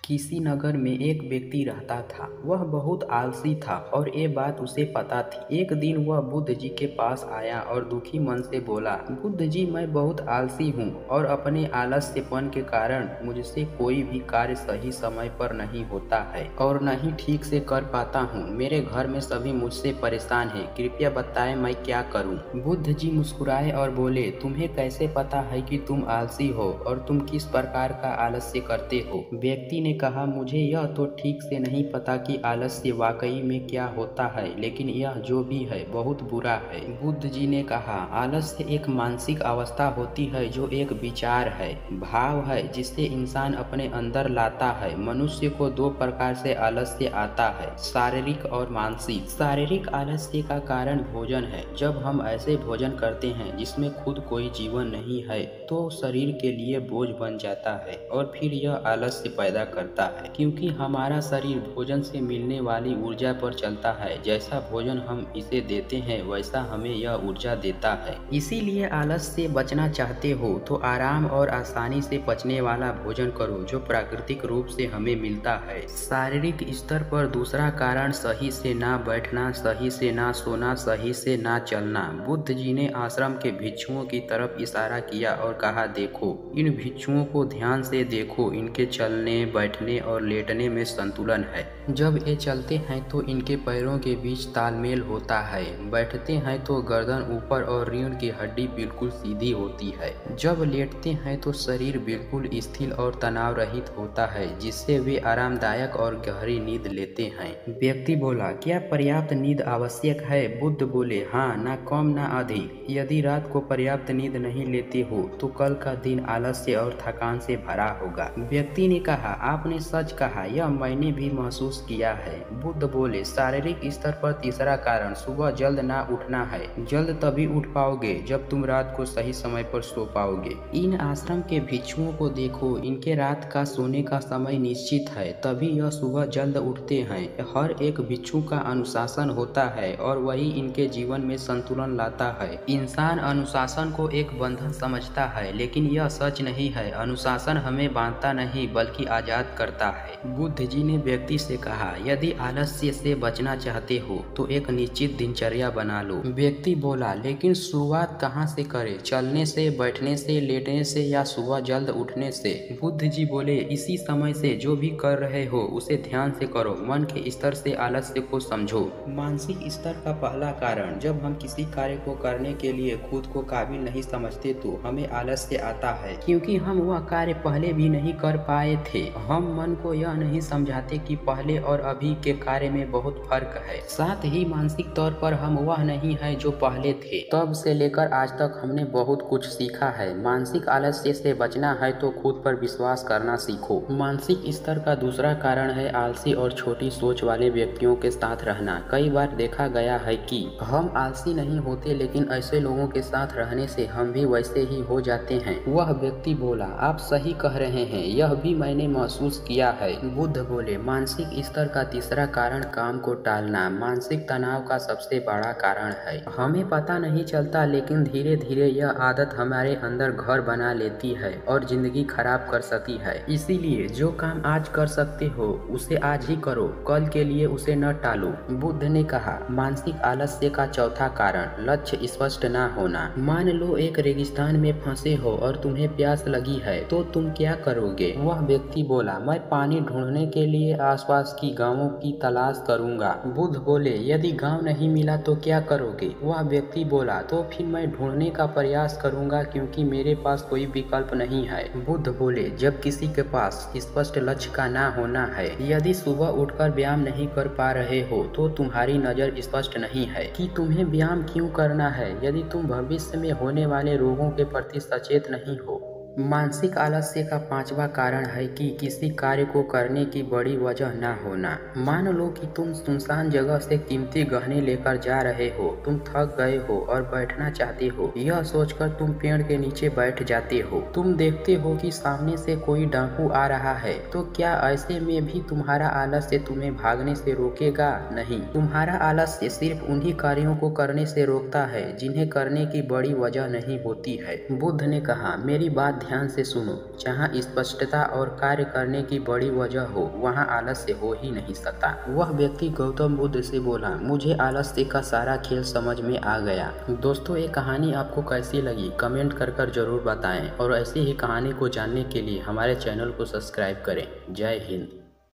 किसी नगर में एक व्यक्ति रहता था। वह बहुत आलसी था और ये बात उसे पता थी। एक दिन वह बुद्ध जी के पास आया और दुखी मन से बोला, बुद्ध जी, मैं बहुत आलसी हूँ और अपने आलस्यपन के कारण मुझसे कोई भी कार्य सही समय पर नहीं होता है और न ही ठीक से कर पाता हूँ। मेरे घर में सभी मुझसे परेशान हैं। कृपया बताएं मैं क्या करूँ। बुद्ध जी मुस्कुराए और बोले, तुम्हें कैसे पता है कि तुम आलसी हो और तुम किस प्रकार का आलस्य करते हो। व्यक्ति ने कहा, मुझे यह तो ठीक से नहीं पता कि आलस्य वाकई में क्या होता है, लेकिन यह जो भी है बहुत बुरा है। बुद्ध जी ने कहा, आलस्य एक मानसिक अवस्था होती है जो एक विचार है, भाव है जिसे इंसान अपने अंदर लाता है। मनुष्य को दो प्रकार से आलस्य आता है, शारीरिक और मानसिक। शारीरिक आलस्य का कारण भोजन है। जब हम ऐसे भोजन करते हैं जिसमें खुद कोई जीवन नहीं है तो शरीर के लिए बोझ बन जाता है और फिर यह आलस्य पैदा करता है, क्योंकि हमारा शरीर भोजन से मिलने वाली ऊर्जा पर चलता है। जैसा भोजन हम इसे देते हैं वैसा हमें यह ऊर्जा देता है। इसीलिए आलस से बचना चाहते हो तो आराम और आसानी से पचने वाला भोजन करो जो प्राकृतिक रूप से हमें मिलता है। शारीरिक स्तर पर दूसरा कारण सही से ना बैठना, सही से ना सोना, सही से ना चलना। बुद्ध जी ने आश्रम के भिक्षुओं की तरफ इशारा किया और कहा, देखो, इन भिक्षुओं को ध्यान से देखो। इनके चलने, बैठने और लेटने में संतुलन है। जब ये चलते हैं तो इनके पैरों के बीच तालमेल होता है। बैठते हैं तो गर्दन ऊपर और रीढ़ की हड्डी बिल्कुल सीधी होती है। जब लेटते हैं तो शरीर बिल्कुल स्थिर और तनाव रहित होता है, जिससे वे आरामदायक और गहरी नींद लेते हैं। व्यक्ति बोला, क्या पर्याप्त नींद आवश्यक है? बुद्ध बोले, हाँ, ना कम ना अधिक। यदि रात को पर्याप्त नींद नहीं लेते हो तो कल का दिन आलस्य और थकान से भरा होगा। व्यक्ति ने कहा, आपने सच कहा, यह मैंने भी महसूस किया है। बुद्ध बोले, शारीरिक स्तर पर तीसरा कारण सुबह जल्द ना उठना है। जल्द तभी उठ पाओगे जब तुम रात को सही समय पर सो पाओगे। इन आश्रम के भिक्षुओं को देखो, इनके रात का सोने का समय निश्चित है, तभी यह सुबह जल्द उठते हैं। हर एक भिक्षु का अनुशासन होता है और वही इनके जीवन में संतुलन लाता है। इंसान अनुशासन को एक बंधन समझता है, लेकिन यह सच नहीं है। अनुशासन हमें बांधता नहीं बल्कि आजाद करता है। बुद्ध जी ने व्यक्ति से कहा, यदि आलस्य से बचना चाहते हो तो एक निश्चित दिनचर्या बना लो। व्यक्ति बोला, लेकिन शुरुआत कहाँ से करें? चलने से, बैठने से, लेटने से या सुबह जल्द उठने से? बुद्ध जी बोले, इसी समय से जो भी कर रहे हो उसे ध्यान से करो। मन के स्तर से आलस्य को समझो। मानसिक स्तर का पहला कारण, जब हम किसी कार्य को करने के लिए खुद को काबिल नहीं समझते तो हमें आलस्य आता है, क्योंकि हम वह कार्य पहले भी नहीं कर पाए थे। हम मन को यह नहीं समझाते कि पहले और अभी के कार्य में बहुत फर्क है। साथ ही मानसिक तौर पर हम वह नहीं है जो पहले थे। तब से लेकर आज तक हमने बहुत कुछ सीखा है। मानसिक आलस्य से बचना है तो खुद पर विश्वास करना सीखो। मानसिक स्तर का दूसरा कारण है आलसी और छोटी सोच वाले व्यक्तियों के साथ रहना। कई बार देखा गया है कि हम आलसी नहीं होते, लेकिन ऐसे लोगों के साथ रहने से हम भी वैसे ही हो जाते हैं। वह व्यक्ति बोला, आप सही कह रहे हैं, यह भी मैंने महसूस किया है। बुद्ध बोले, मानसिक स्तर का तीसरा कारण काम को टालना। मानसिक तनाव का सबसे बड़ा कारण है। हमें पता नहीं चलता, लेकिन धीरे धीरे यह आदत हमारे अंदर घर बना लेती है और जिंदगी खराब कर सकती है। इसीलिए जो काम आज कर सकते हो उसे आज ही करो, कल के लिए उसे न टालो। बुद्ध ने कहा, मानसिक आलस्य का चौथा कारण, लक्ष्य स्पष्ट न होना। मान लो एक रेगिस्तान में फंसे हो और तुम्हें प्यास लगी है तो तुम क्या करोगे? वह व्यक्ति बोला, मैं पानी ढूंढने के लिए आसपास की गांवों की तलाश करूंगा। बुद्ध बोले, यदि गांव नहीं मिला तो क्या करोगे? वह व्यक्ति बोला, तो फिर मैं ढूंढने का प्रयास करूंगा, क्योंकि मेरे पास कोई विकल्प नहीं है। बुद्ध बोले, जब किसी के पास स्पष्ट लक्ष्य का ना होना है, यदि सुबह उठकर व्यायाम नहीं कर पा रहे हो तो तुम्हारी नजर स्पष्ट नहीं है कि तुम्हें व्यायाम क्यों करना है। यदि तुम भविष्य में होने वाले रोगों के प्रति सचेत नहीं हो। मानसिक आलस्य का पांचवा कारण है कि किसी कार्य को करने की बड़ी वजह न होना। मान लो कि तुम सुनसान जगह से कीमती गहने लेकर जा रहे हो, तुम थक गए हो और बैठना चाहते हो। यह सोचकर तुम पेड़ के नीचे बैठ जाते हो। तुम देखते हो कि सामने से कोई डाकू आ रहा है, तो क्या ऐसे में भी तुम्हारा आलस्य तुम्हें भागने से रोकेगा? नहीं, तुम्हारा आलस्य सिर्फ उन्हीं कार्यों को करने से रोकता है जिन्हें करने की बड़ी वजह नहीं होती है। बुद्ध ने कहा, मेरी बात ध्यान से सुनो, जहाँ स्पष्टता और कार्य करने की बड़ी वजह हो वहाँ आलस्य हो ही नहीं सकता। वह व्यक्ति गौतम बुद्ध से बोला, मुझे आलस्य का सारा खेल समझ में आ गया। दोस्तों, ये कहानी आपको कैसी लगी कमेंट कर जरूर बताएं और ऐसी ही कहानी को जानने के लिए हमारे चैनल को सब्सक्राइब करें। जय हिंद।